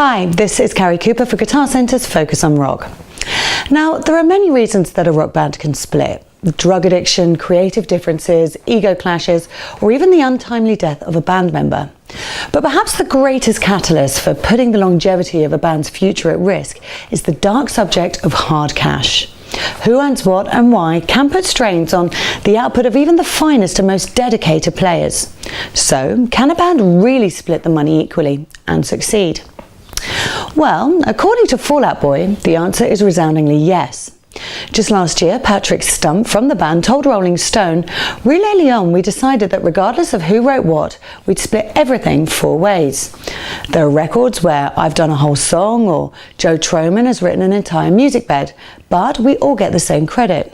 Hi, this is Carrie Cooper for Guitar Center's Focus on Rock. Now, there are many reasons that a rock band can split. Drug addiction, creative differences, ego clashes, or even the untimely death of a band member. But perhaps the greatest catalyst for putting the longevity of a band's future at risk is the dark subject of hard cash. Who earns what and why can put strains on the output of even the finest and most dedicated players. So, can a band really split the money equally and succeed? Well, according to Fall Out Boy, the answer is resoundingly yes. Just last year, Patrick Stump from the band told Rolling Stone, "Really early on we decided that regardless of who wrote what, we'd split everything 4 ways. There are records where I've done a whole song or Joe Troman has written an entire music bed, but we all get the same credit.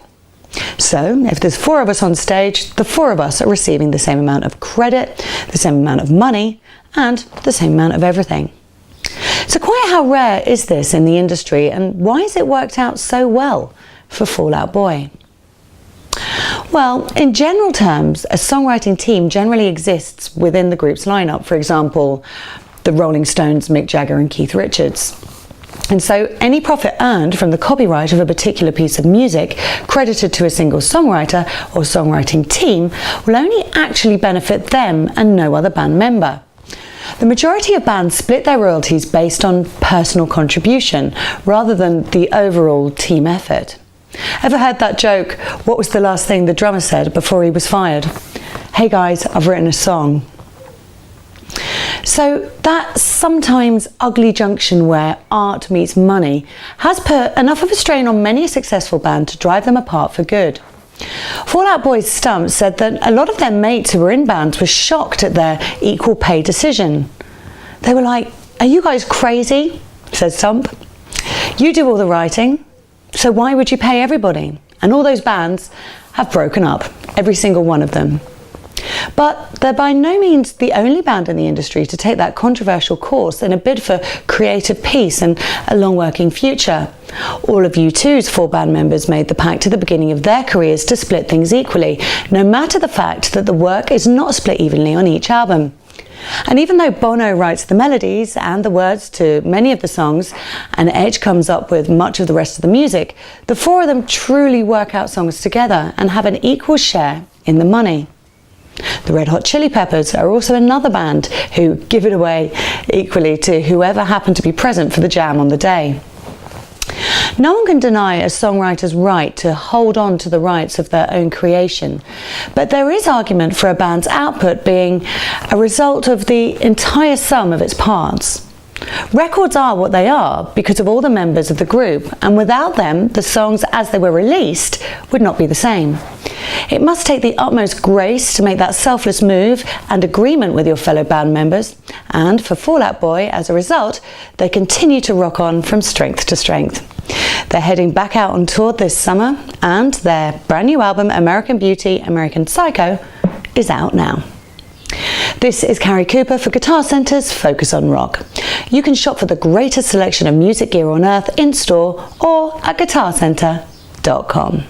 So, if there's 4 of us on stage, the 4 of us are receiving the same amount of credit, the same amount of money, and the same amount of everything." So quite how rare is this in the industry, and why has it worked out so well for Fall Out Boy? Well, in general terms, a songwriting team generally exists within the group's lineup. For example, the Rolling Stones, Mick Jagger and Keith Richards. And so any profit earned from the copyright of a particular piece of music credited to a single songwriter or songwriting team will only actually benefit them and no other band member. The majority of bands split their royalties based on personal contribution rather than the overall team effort. Ever heard that joke, what was the last thing the drummer said before he was fired? "Hey guys, I've written a song." So that sometimes ugly junction where art meets money has put enough of a strain on many a successful band to drive them apart for good. Fall Out Boy's Stump said that a lot of their mates who were in bands were shocked at their equal pay decision. They were like, "Are you guys crazy?" said Stump. "You do all the writing, so why would you pay everybody?" And all those bands have broken up, every single one of them. But they're by no means the only band in the industry to take that controversial course in a bid for creative peace and a long working future. All of U2's 4 band members made the pact at the beginning of their careers to split things equally, no matter the fact that the work is not split evenly on each album. And even though Bono writes the melodies and the words to many of the songs, and Edge comes up with much of the rest of the music, the 4 of them truly work out songs together and have an equal share in the money. The Red Hot Chili Peppers are also another band who give it away equally to whoever happened to be present for the jam on the day. No one can deny a songwriter's right to hold on to the rights of their own creation, but there is argument for a band's output being a result of the entire sum of its parts. Records are what they are because of all the members of the group, and without them, the songs as they were released would not be the same. It must take the utmost grace to make that selfless move and agreement with your fellow band members, and for Fall Out Boy, as a result, they continue to rock on from strength to strength. They're heading back out on tour this summer, and their brand new album, American Beauty, American Psycho, is out now. This is Carrie Cooper for Guitar Center's Focus on Rock. You can shop for the greatest selection of music gear on earth in store or at guitarcenter.com.